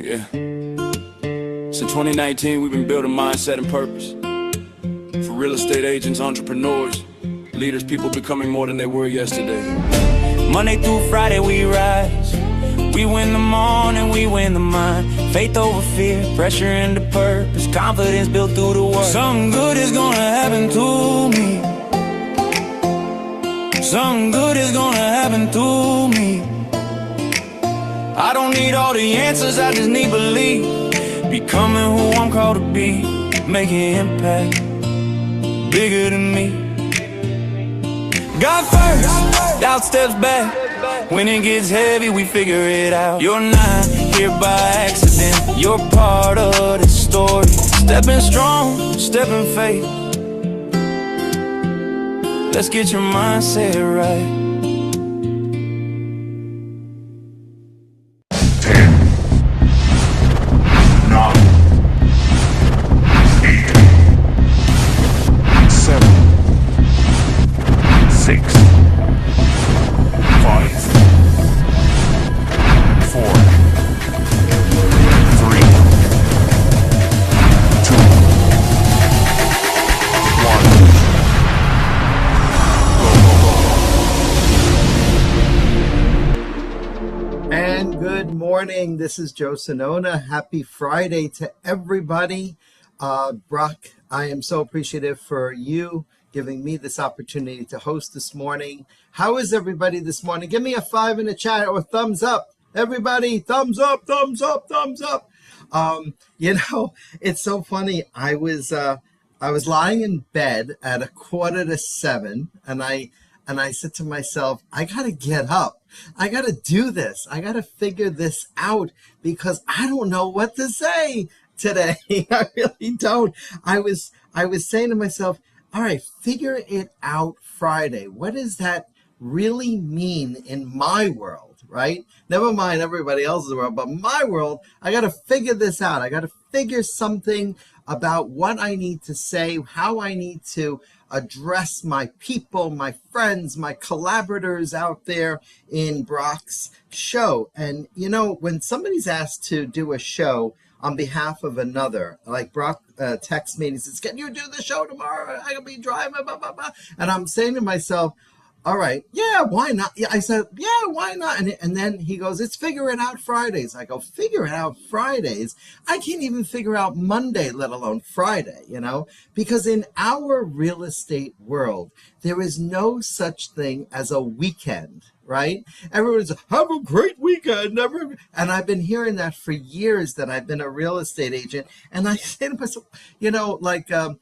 Yeah. Since 2019, we've been building mindset and purpose for real estate agents, entrepreneurs, leaders, people becoming more than they were yesterday. Monday through Friday we rise. We win the morning, we win the mind. Faith over fear, pressure into purpose, confidence built through the work. Something good is gonna happen to me. Something good is gonna happen to me. I don't need all the answers, I just need belief. Becoming who I'm called to be, making impact bigger than me. God first, doubt steps back. When it gets heavy, we figure it out. You're not here by accident, you're part of the story. Stepping strong, stepping faith. Let's get your mindset right. 10, 9, 8, 7, 6, 5, 4, 3, 2, 1. And good morning. This is Joe Sinona. Happy Friday to everybody. Brock, I am so appreciative for you giving me this opportunity to host this morning. How is everybody this morning? Give me a 5 in the chat or thumbs up. Everybody, thumbs up, thumbs up, thumbs up. It's so funny. I was lying in bed at 6:45, and I said to myself, I gotta get up. I gotta do this. I gotta figure this out because I don't know what to say today. I really don't. I was saying to myself, all right, figure it out Friday. What does that really mean in my world, right? Never mind everybody else's world, but my world, I got to figure this out. I got to figure something about what I need to say, how I need to address my people, my friends, my collaborators out there in Brock's show. And, when somebody's asked to do a show on behalf of another, like Brock texts me and he says, can you do the show tomorrow? I can be driving, blah, blah, blah. And I'm saying to myself, all right, yeah, why not? Yeah, I said, yeah, why not? And then he goes, it's Figure It Out Fridays. I go, Figure It Out Fridays? I can't even figure out Monday, let alone Friday, because in our real estate world, there is no such thing as a weekend, right? Everyone's, have a great weekend. And I've been hearing that for years that I've been a real estate agent. And I say to myself, the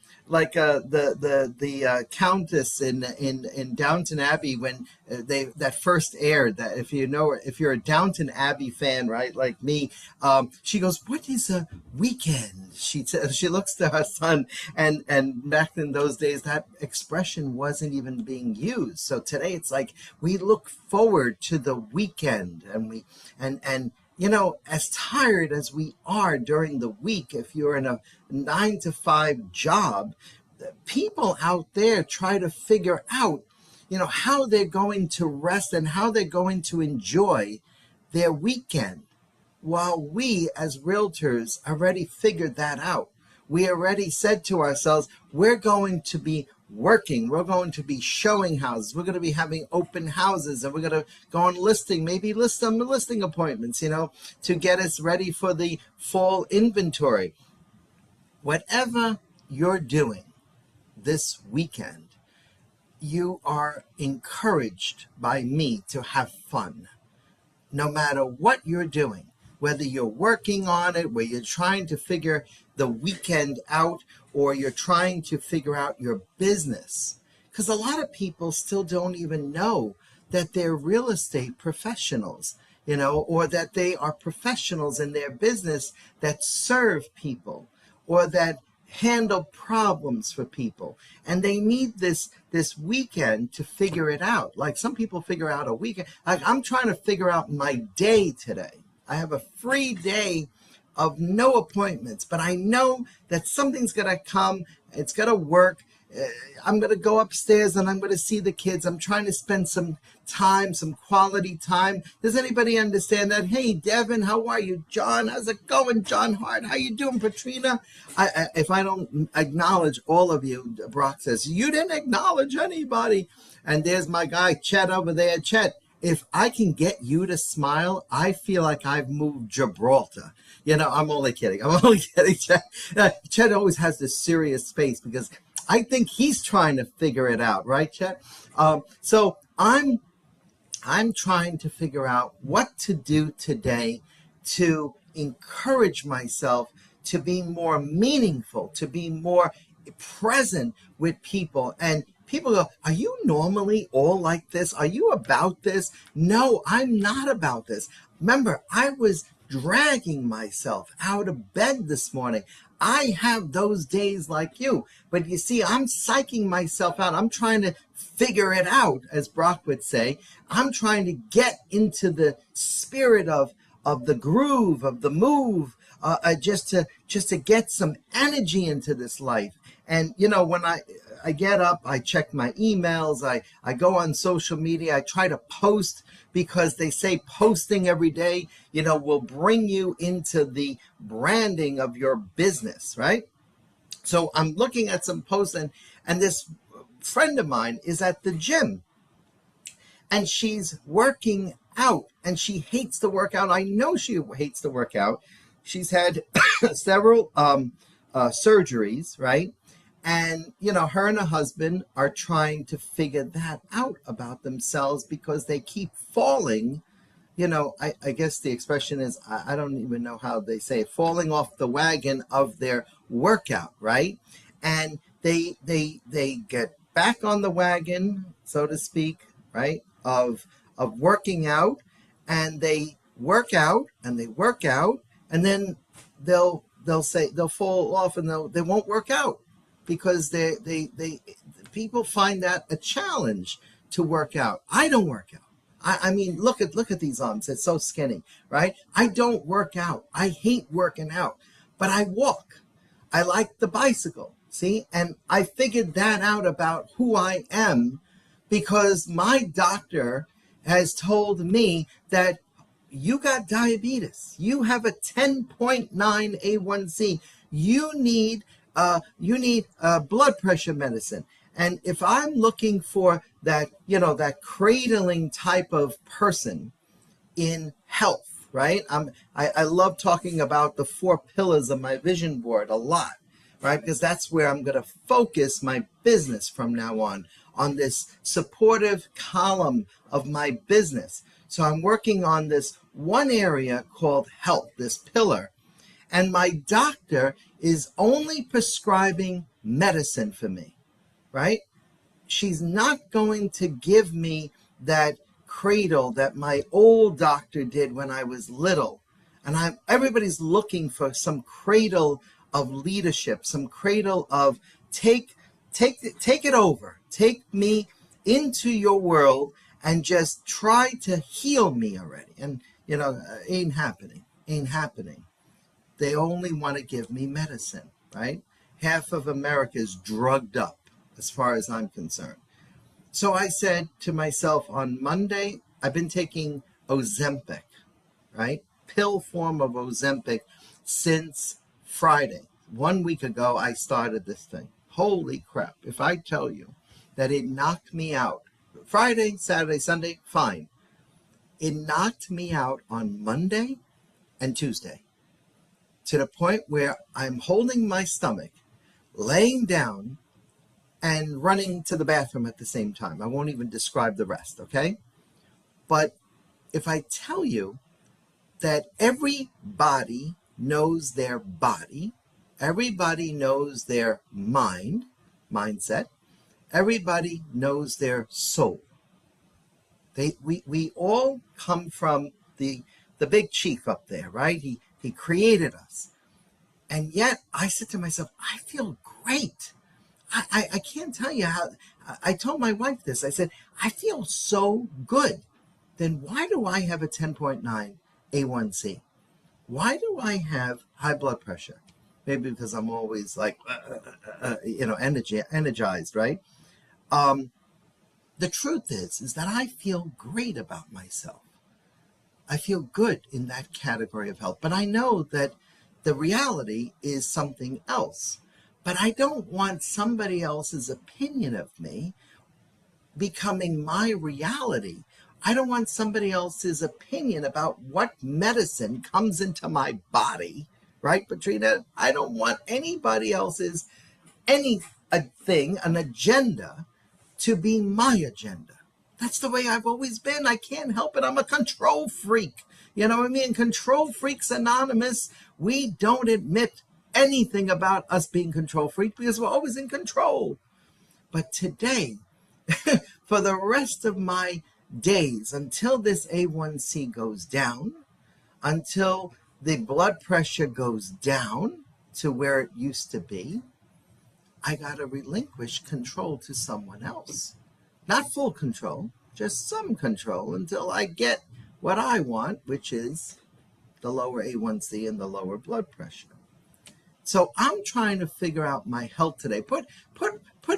Countess in Downton Abbey when that first aired. That if you're a Downton Abbey fan, right, like me, she goes, "What is a weekend?" She looks to her son, and back in those days that expression wasn't even being used. So today it's like we look forward to the weekend, and as tired as we are during the week, if you're in a 9-to-5 job, people out there try to figure out, how they're going to rest and how they're going to enjoy their weekend. While we as realtors already figured that out. We already said to ourselves, we're going to be working. We're going to be showing houses. We're going to be having open houses, and we're going to go on listing, maybe list some listing appointments, to get us ready for the fall inventory. Whatever you're doing this weekend, you are encouraged by me to have fun. No matter what you're doing, whether you're working on it, where you're trying to figure the weekend out, or you're trying to figure out your business. Because a lot of people still don't even know that they're real estate professionals, or that they are professionals in their business that serve people or that handle problems for people. And they need this weekend to figure it out. Like some people figure out a weekend. Like I'm trying to figure out my day today. I have a free day of no appointments, but I know that something's going to come, it's going to work, I'm going to go upstairs and I'm going to see the kids. I'm trying to spend some time, some quality time. Does anybody understand that? Hey, Devin, how are you? John, how's it going? John Hart, how you doing? Patrina? If I don't acknowledge all of you, Brock says, you didn't acknowledge anybody. And there's my guy, Chet, over there. Chet, if I can get you to smile, I feel like I've moved Gibraltar. I'm only kidding. I'm only kidding, Chet. Chet always has this serious face because I think he's trying to figure it out, right, Chet? So I'm trying to figure out what to do today to encourage myself to be more meaningful, to be more present with people. And people go, are you normally all like this? Are you about this? No, I'm not about this. Remember, I was dragging myself out of bed this morning. I have those days like you, but you see, I'm psyching myself out. I'm trying to figure it out, as Brock would say. I'm trying to get into the spirit of the groove, of the move, just to get some energy into this life. And when I get up, I check my emails, I go on social media, I try to post, because they say posting every day, will bring you into the branding of your business, right? So I'm looking at some posts, and this friend of mine is at the gym, and she's working out, and she hates to work out. I know she hates to work out. She's had several surgeries, right? And, her and her husband are trying to figure that out about themselves because they keep falling. I guess the expression is, I don't even know how they say it, falling off the wagon of their workout, right? And they get back on the wagon, so to speak, right, of working out, and they work out and they work out, and then they'll fall off and they won't work out because people find that a challenge to work out. I don't work out. I mean, look at these arms. It's so skinny, right? I don't work out. I hate working out, but I walk. I like the bicycle, see? And I figured that out about who I am because my doctor has told me that you got diabetes. You have a 10.9 A1C. You need blood pressure medicine. And if I'm looking for that, that cradling type of person in health, right? I love talking about the 4 pillars of my vision board a lot, right? Because that's where I'm going to focus my business from now on this supportive column of my business. So I'm working on this one area called health, this pillar. And my doctor is only prescribing medicine for me, right? She's not going to give me that cradle that my old doctor did when I was little. And everybody's looking for some cradle of leadership, some cradle of take it over. Take me into your world and just try to heal me already. And, ain't happening. They only want to give me medicine, right? Half of America is drugged up as far as I'm concerned. So I said to myself on Monday, I've been taking Ozempic, right? Pill form of Ozempic since Friday. 1 week ago, I started this thing. Holy crap. If I tell you that it knocked me out, Friday, Saturday, Sunday, fine. It knocked me out on Monday and Tuesday to the point where I'm holding my stomach, laying down, and running to the bathroom at the same time. I won't even describe the rest, okay? But if I tell you that everybody knows their body, everybody knows their mindset, everybody knows their soul. We all come from the big chief up there, right? He created us. And yet I said to myself, I feel great. I can't tell you how. I told my wife this. I said, I feel so good. Then why do I have a 10.9 A1C? Why do I have high blood pressure? maybe because I'm always like, energized, right? The truth is that I feel great about myself. I feel good in that category of health. But I know that the reality is something else. But I don't want somebody else's opinion of me becoming my reality. I don't want somebody else's opinion about what medicine comes into my body, right, Patrina? I don't want anybody else's anything, an agenda, to be my agenda. That's the way I've always been. I can't help it. I'm a control freak. You know what I mean? Control Freaks Anonymous, we don't admit anything about us being control freak because we're always in control. But today, for the rest of my days, until this A1C goes down, until the blood pressure goes down to where it used to be, I got to relinquish control to someone else. Not full control, just some control until I get what I want, which is the lower A1C and the lower blood pressure. So I'm trying to figure out my health today. Put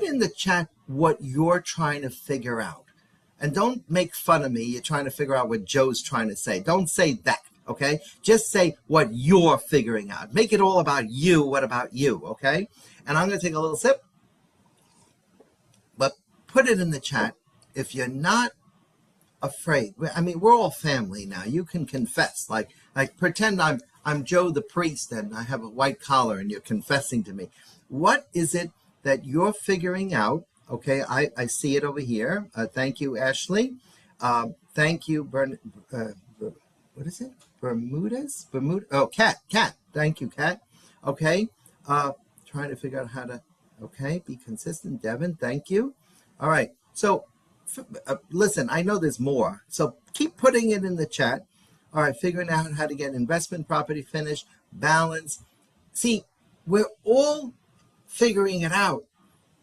in the chat what you're trying to figure out. And don't make fun of me. You're trying to figure out what Joe's trying to say. Don't say that, okay? Just say what you're figuring out. Make it all about you. What about you, okay? And I'm going to take a little sip. But put it in the chat if you're not afraid. I mean, we're all family now. You can confess. Like pretend I'm Joe the priest and I have a white collar and you're confessing to me. What is it that you're figuring out? Okay, I see it over here. Thank you, Ashley. Thank you, what is it? Bermudas? Bermuda? Oh, Kat. Thank you, Kat. Okay. Trying to figure out how to, okay, be consistent. Devin, thank you. All right. So, listen, I know there's more. So keep putting it in the chat. All right, figuring out how to get investment property finished, balance. See, we're all figuring it out,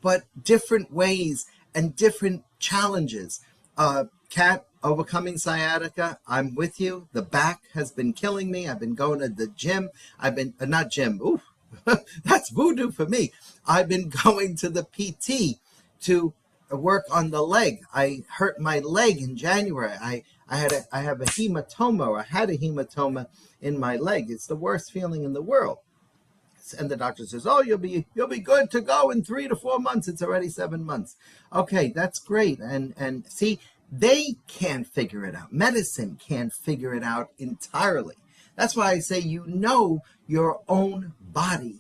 but different ways and different challenges. Kat, overcoming sciatica, I'm with you. The back has been killing me. I've been going to the gym. I've been, not gym, ooh, that's voodoo for me. I've been going to the PT to work on the leg. I hurt my leg in January. I have a hematoma, or I had a hematoma in my leg. It's the worst feeling in the world. And the doctor says, "Oh, you'll be good to go in 3 to 4 months." It's already 7 months. Okay, that's great. And see, they can't figure it out. Medicine can't figure it out entirely. That's why I say you know your own body.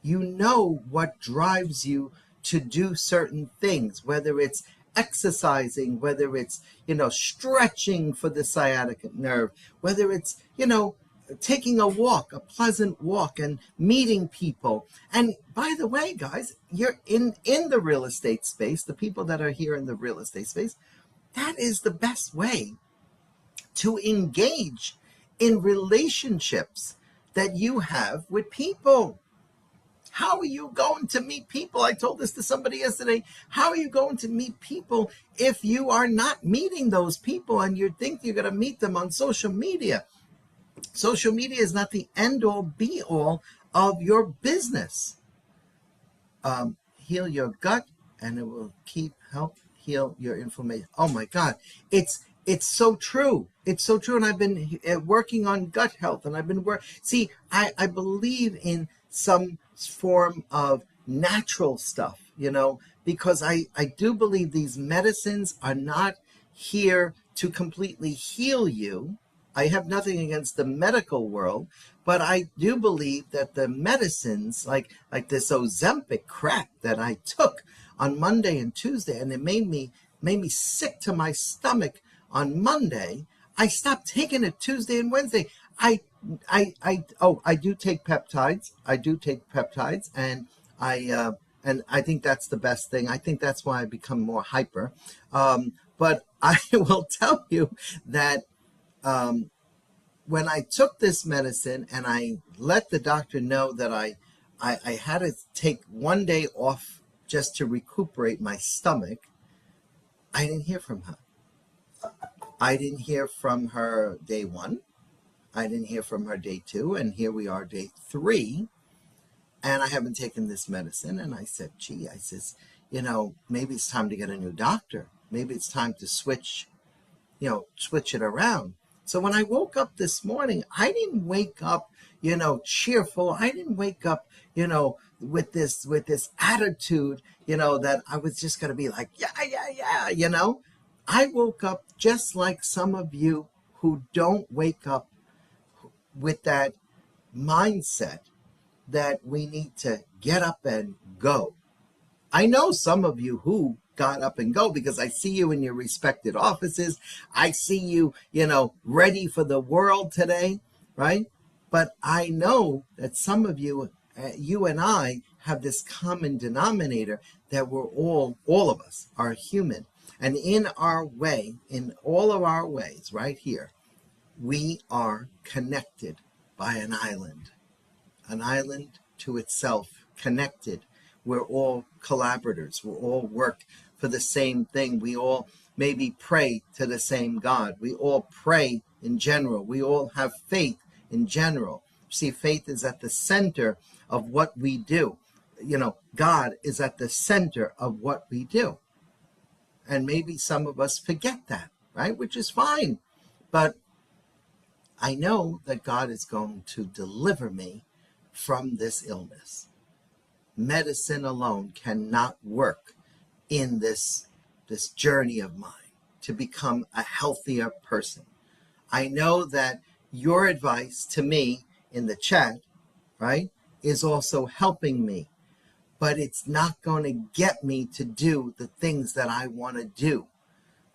You know what drives you to do certain things, whether it's exercising, whether it's, stretching for the sciatic nerve, whether it's, taking a walk, a pleasant walk, and meeting people. And by the way, guys, you're in the real estate space, the people that are here in the real estate space, that is the best way to engage in relationships that you have with people. How are you going to meet people? I told this to somebody yesterday. How are you going to meet people if you are not meeting those people and you think you're going to meet them on social media? Social media is not the end-all, be-all of your business. Heal your gut, and it will help heal your inflammation. Oh my God, it's so true. It's so true, and I've been working on gut health, and I've been See, I believe in some form of natural stuff, because I do believe these medicines are not here to completely heal you. I have nothing against the medical world, but I do believe that the medicines, like this Ozempic crap that I took on Monday and Tuesday, and it made me sick to my stomach on Monday. I stopped taking it Tuesday and Wednesday. I do take peptides. And I think that's the best thing. I think that's why I become more hyper. But I will tell you that when I took this medicine and I let the doctor know that I had to take 1 day off just to recuperate my stomach, I didn't hear from her. I didn't hear from her day 1. I didn't hear from her day 2. And here we are, day 3. and I haven't taken this medicine. And I said, gee, I says, maybe it's time to get a new doctor. Maybe it's time to switch it around. So when I woke up this morning, I didn't wake up, cheerful. I didn't wake up, with this attitude, that I was just going to be like, yeah. I woke up just like some of you who don't wake up with that mindset that we need to get up and go. I know some of you who got up and go because I see you in your respected offices. I see you, ready for the world today, right? But I know that some of you, you and I have this common denominator that we're all of us are human. And in our way, in all of our ways, right here, we are connected by an island to itself, connected. We're all collaborators. We all work for the same thing. We all maybe pray to the same God. We all pray in general. We all have faith in general. See, faith is at the center of what we do. God is at the center of what we do. And maybe some of us forget that, right? Which is fine. But I know that God is going to deliver me from this illness. Medicine alone cannot work in this journey of mine to become a healthier person. I know that your advice to me in the chat, right, is also helping me, but it's not going to get me to do the things that I want to do,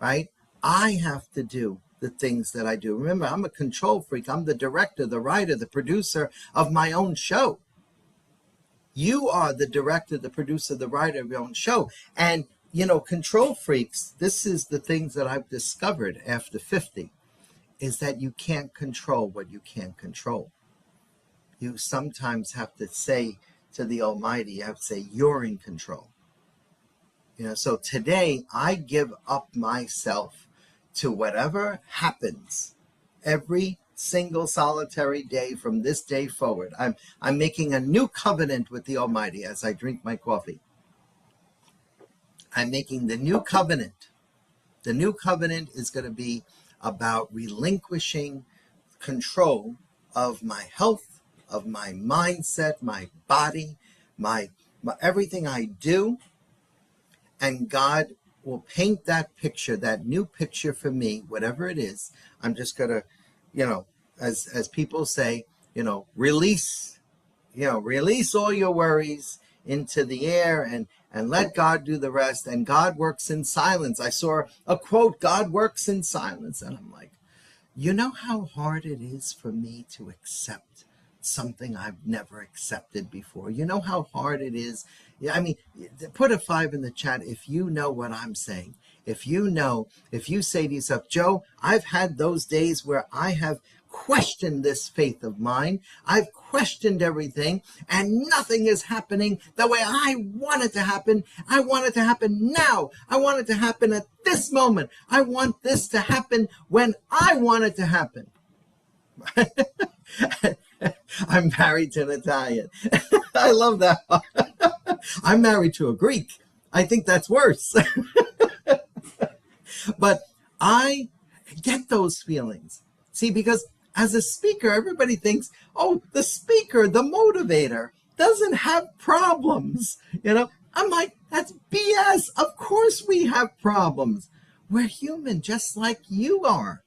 right? I have to do the things that I do. Remember, I'm a control freak. I'm the director, the writer, the producer of my own show. You are the director, the producer, the writer of your own show. And, control freaks, this is the things that I've discovered after 50, is that you can't control what you can't control. You sometimes have to say to the Almighty, you have to say, you're in control. So today I give up myself to whatever happens every single solitary day from this day forward. I'm making a new covenant with the Almighty as I drink my coffee. I'm making the new covenant. The new covenant is going to be about relinquishing control of my health, of my mindset, my body, my everything I do. And God will paint that picture, that new picture for me, whatever it is. I'm just going to, as people say, release all your worries into the air and let God do the rest. And God works in silence. I saw a quote, God works in silence. And I'm like, you know how hard it is for me to accept something I've never accepted before? You know how hard it is? Yeah, I mean, put a 5 in the chat if you know what I'm saying. If you say to yourself, Joe, I've had those days where I have questioned this faith of mine. I've questioned everything and nothing is happening the way I want it to happen. I want it to happen now. I want it to happen at this moment. I want this to happen when I want it to happen. I'm married to an Italian. I love that. I'm married to a Greek. I think that's worse. But I get those feelings. See, because as a speaker, everybody thinks, oh, the speaker, the motivator, doesn't have problems. I'm like, that's BS. Of course we have problems. We're human, just like you are.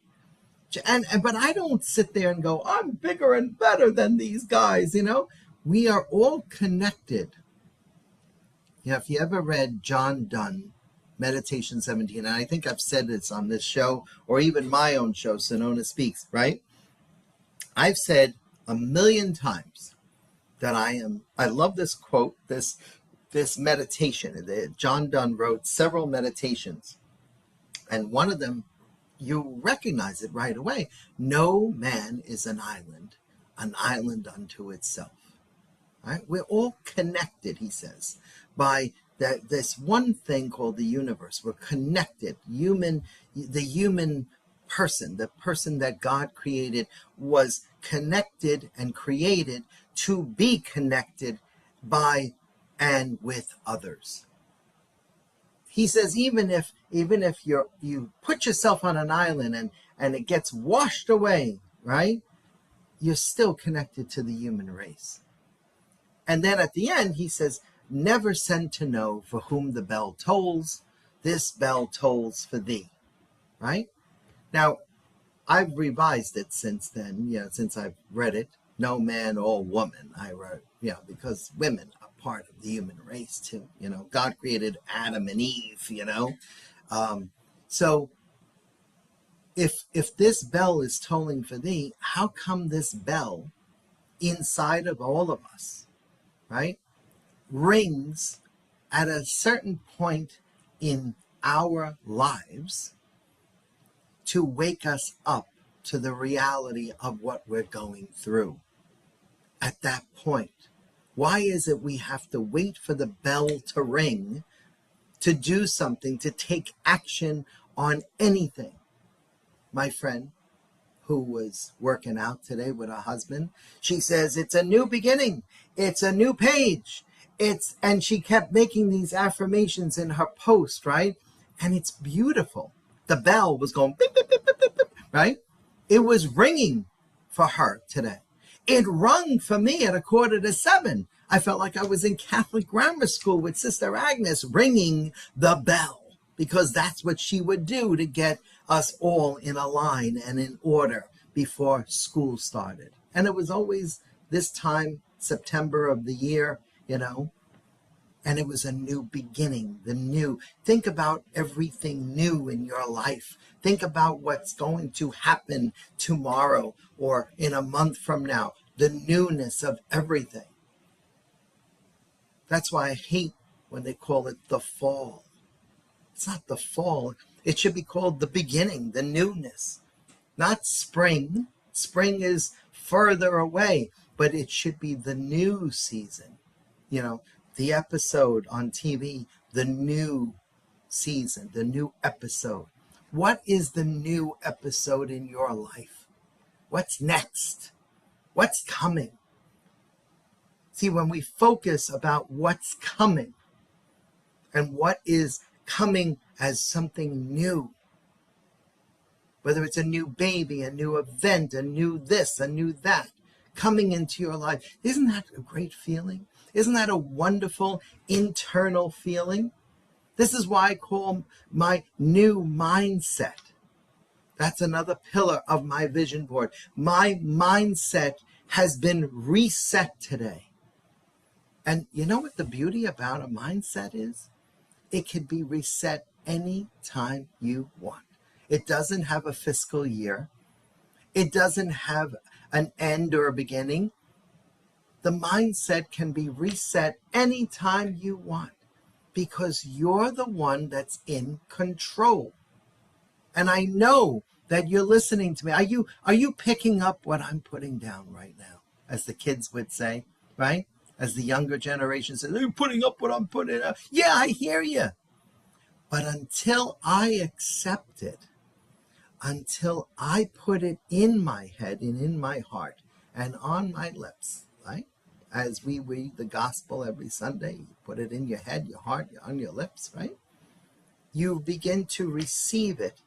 But I don't sit there and go, I'm bigger and better than these guys. We are all connected. If you ever read John Donne, Meditation 17, and I think I've said this on this show or even my own show, Sinona Speaks, right? I've said 1,000,000 times that I love this quote, this meditation. John Donne wrote several meditations, and one of them, you recognize it right away. No man is an island unto itself. Right? We're all connected, he says, by this one thing called the universe. We're connected. The human person, the person that God created, was connected and created to be connected by and with others. He says even if you put yourself on an island and it gets washed away, right? You're still connected to the human race. And then at the end, he says, never send to know for whom the bell tolls. This bell tolls for thee, right? Now, I've revised it since then, since I've read it. No man or woman, I wrote, because women are part of the human race too. God created Adam and Eve, So if this bell is tolling for thee, how come this bell inside of all of us, right, rings at a certain point in our lives to wake us up to the reality of what we're going through at that point? Why is it we have to wait for the bell to ring to do something, to take action on anything? My friend who was working out today with her husband, she says, it's a new beginning. It's a new page. And she kept making these affirmations in her post, right? And it's beautiful. The bell was going beep, beep, beep, beep, beep, beep, right? It was ringing for her today. It rung for me at 6:45. I felt like I was in Catholic grammar school with Sister Agnes, ringing the bell, because that's what she would do to get us all in a line and in order before school started. And it was always this time, September of the year, and it was a new beginning, the new. Think about everything new in your life. Think about what's going to happen tomorrow or in a month from now, the newness of everything. That's why I hate when they call it the fall. It's not the fall. It should be called the beginning, the newness, not spring. Spring is further away, but it should be the new season. The episode on TV, the new season, the new episode. What is the new episode in your life? What's next? What's coming? See, when we focus about what's coming and what is coming as something new, whether it's a new baby, a new event, a new this, a new that, coming into your life, isn't that a great feeling? Isn't that a wonderful internal feeling? This is why I call my new mindset. That's another pillar of my vision board. My mindset has been reset today. And you know what the beauty about a mindset is? It can be reset any time you want. It doesn't have a fiscal year. It doesn't have an end or a beginning. The mindset can be reset anytime you want because you're the one that's in control. And I know that you're listening to me. Are you picking up what I'm putting down right now? As the kids would say, right? As the younger generation says, are you putting up what I'm putting up? Yeah, I hear you. But until I accept it, until I put it in my head and in my heart and on my lips, right? As we read the gospel every Sunday, you put it in your head, your heart, on your lips, right? You begin to receive it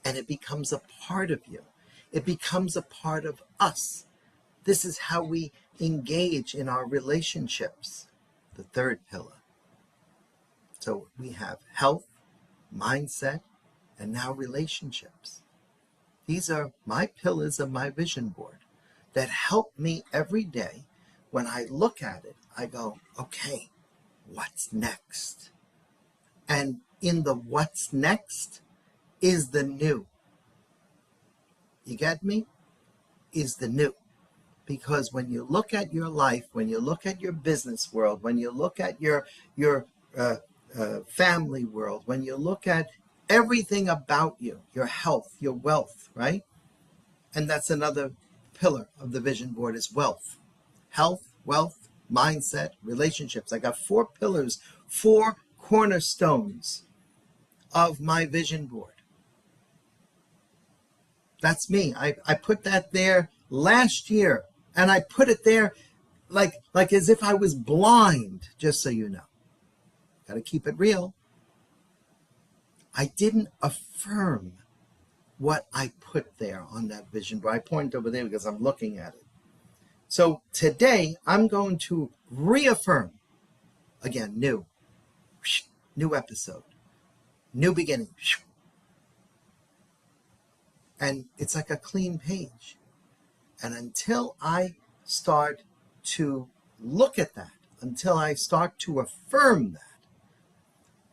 and it becomes a part of you. It becomes a part of us. This is how we engage in our relationships, the third pillar. So we have health, mindset, and now relationships. These are my pillars of my vision board that help me every day. When I look at it, I go, okay, what's next? And in the what's next is the new. You get me? Is the new. Because when you look at your life, when you look at your business world, when you look at your family world, when you look at everything about you, your health, your wealth, right? And that's another pillar of the vision board is wealth. Health, wealth, mindset, relationships. I got 4 pillars, 4 cornerstones of my vision board. That's me. I put that there last year, and I put it there like as if I was blind, just so you know. Got to keep it real. I didn't affirm what I put there on that vision board. I point over there because I'm looking at it. So today I'm going to reaffirm, again, new episode, new beginning. And it's like a clean page. And until I start to look at that, until I start to affirm that,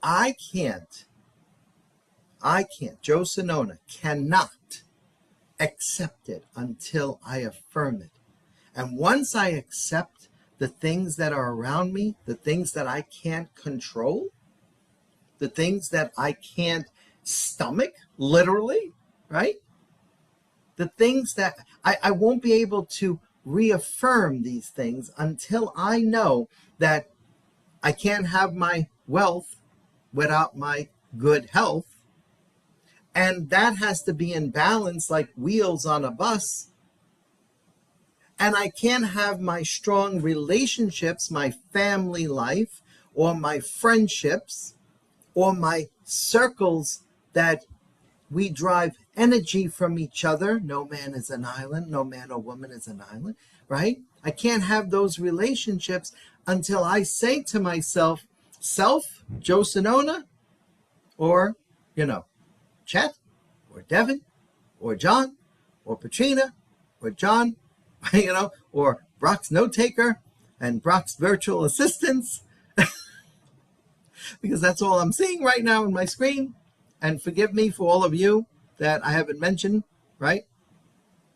I can't, Joe Sinona cannot accept it until I affirm it. And once I accept the things that are around me, the things that I can't control, the things that I can't stomach, literally, right? The things that I won't be able to reaffirm these things until I know that I can't have my wealth without my good health. And that has to be in balance like wheels on a bus. And I can't have my strong relationships, my family life, or my friendships, or my circles that we drive energy from each other. No man is an island. No man or woman is an island, right? I can't have those relationships until I say to myself, self, Joe Sinona, or, Chet, or Devin, or John, or Patrina, or John, or Brock's note taker and Brock's virtual assistants, because that's all I'm seeing right now on my screen. And forgive me for all of you that I haven't mentioned, right?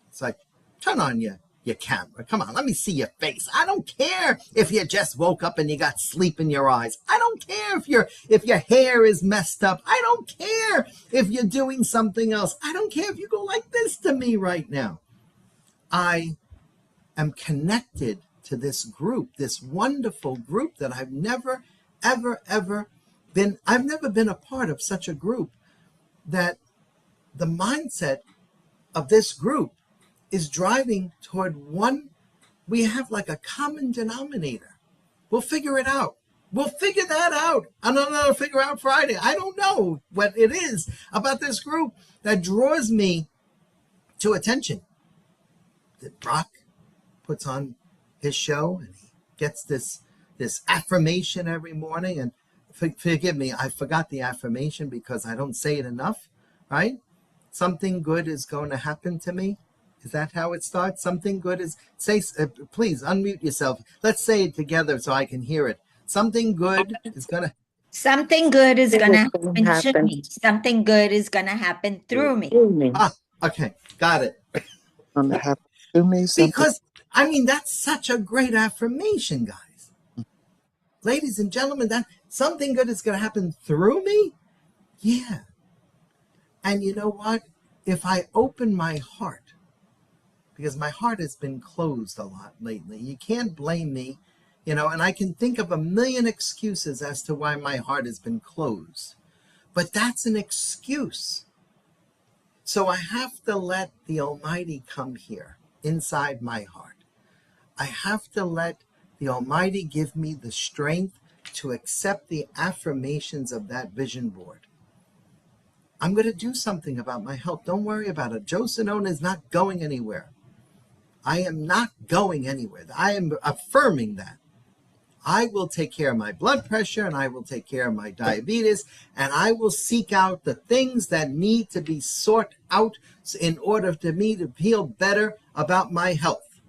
It's like, turn on your camera. Come on, let me see your face. I don't care if you just woke up and you got sleep in your eyes. I don't care if your hair is messed up. I don't care if you're doing something else. I don't care if you go like this to me right now. I am connected to this group, this wonderful group that I've never, ever been. I've never been a part of such a group that the mindset of this group is driving toward one. We have like a common denominator. We'll figure it out. We'll figure that out on another Figure Out Friday. I don't know what it is about this group that draws me to attention. That Brock puts on his show and he gets this affirmation every morning. And forgive me, I forgot the affirmation because I don't say it enough, right? Something good is going to happen to me. Is that how it starts? Something good is, please unmute yourself. Let's say it together so I can hear it. Something good is going to. Something good is going to happen to me. Something good is going to happen through me. Okay, got it. Going to happen to me. Because, that's such a great affirmation, guys. Ladies and gentlemen, that something good is going to happen through me? Yeah. And you know what? If I open my heart, because my heart has been closed a lot lately, you can't blame me, and I can think of a million excuses as to why my heart has been closed. But that's an excuse. So I have to let the Almighty come here inside my heart. I have to let the Almighty give me the strength to accept the affirmations of that vision board. I'm going to do something about my health. Don't worry about it. Joe Sinona is not going anywhere. I am not going anywhere. I am affirming that. I will take care of my blood pressure and I will take care of my diabetes and I will seek out the things that need to be sought out in order for me to feel better about my health.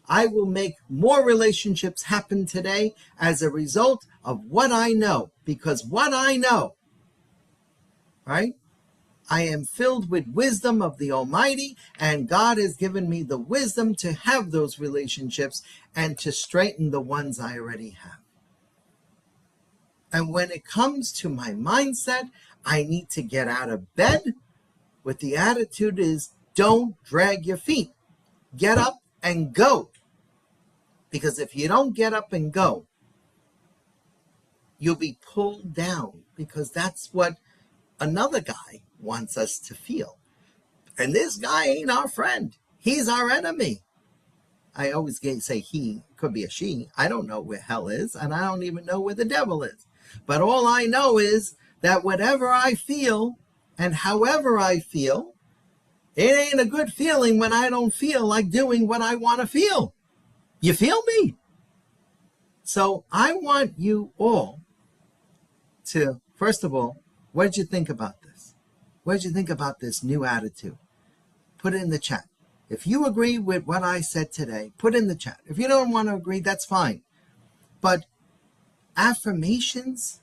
I will make more relationships happen today as a result of what I know, because what I know, right? I am filled with wisdom of the Almighty, and God has given me the wisdom to have those relationships and to straighten the ones I already have. And when it comes to my mindset, I need to get out of bed with the attitude is don't drag your feet. Get up and go. Because if you don't get up and go, you'll be pulled down, because that's what another guy wants us to feel. And this guy ain't our friend. He's our enemy. I always say he, could be a she. I don't know where hell is, and I don't even know where the devil is. But all I know is that whatever I feel and however I feel, it ain't a good feeling when I don't feel like doing what I want to feel. You feel me? So I want you all to, first of all, what did you think about this? What did you think about this new attitude? Put it in the chat. If you agree with what I said today, put it in the chat. If you don't want to agree, that's fine. But affirmations,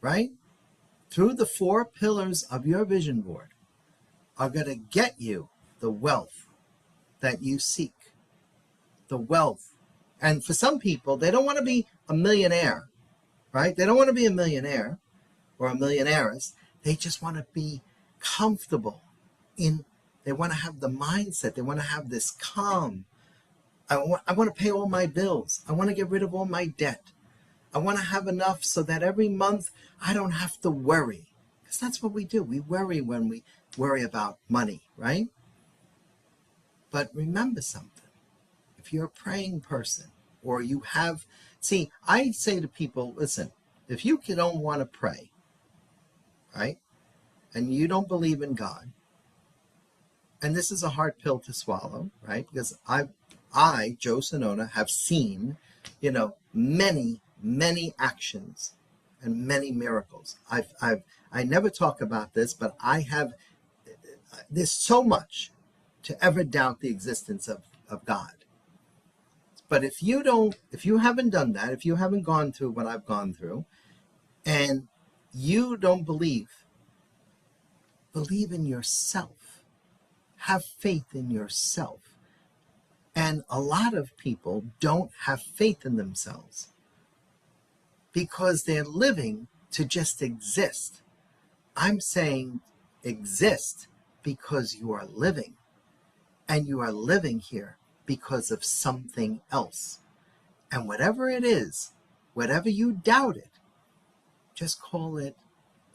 right, through the 4 pillars of your vision board are going to get you the wealth that you seek. The wealth. And for some people, they don't want to be a millionaire, right? They don't want to be a millionaire or a millionaires. They just want to be comfortable they want to have the mindset. They want to have this calm. I want to pay all my bills. I want to get rid of all my debt. I want to have enough so that every month I don't have to worry. Because that's what we do. We worry when we worry about money, right? But remember something. If you're a praying person or you have, see, I say to people, listen, if you don't want to pray, right, and you don't believe in God, and this is a hard pill to swallow, right, because I, Joe Sinona, have seen, many, many actions and many miracles. I never talk about this, but there's so much to ever doubt the existence of God. But if you haven't done that, if you haven't gone through what I've gone through, and you don't believe in yourself. Have faith in yourself. And a lot of people don't have faith in themselves because they're living to just exist. I'm saying exist because you are living. And you are living here because of something else. And whatever it is, whatever you doubt it, just call it,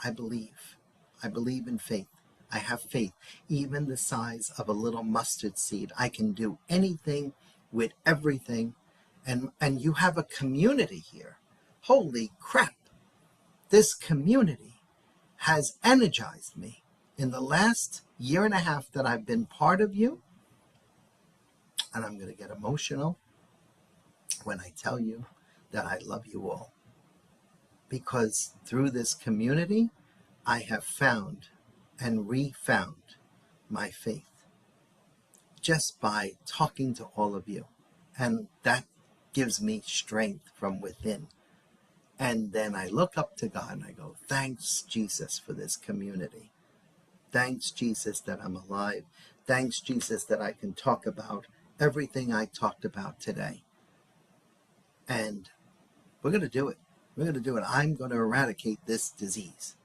I believe. I believe in faith. I have faith, even the size of a little mustard seed. I can do anything with everything. And you have a community here. Holy crap. This community has energized me. In the last year and a half that I've been part of you, and I'm going to get emotional when I tell you that I love you all. Because through this community, I have found and refound my faith just by talking to all of you. And that gives me strength from within. And then I look up to God and I go, thanks, Jesus, for this community. Thanks, Jesus, that I'm alive. Thanks, Jesus, that I can talk about everything I talked about today. And we're going to do it. We're going to do it. I'm going to eradicate this disease.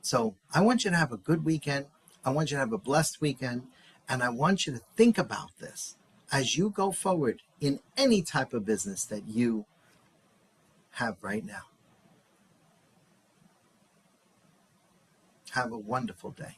So I want you to have a good weekend. I want you to have a blessed weekend. And I want you to think about this as you go forward in any type of business that you have right now. Have a wonderful day.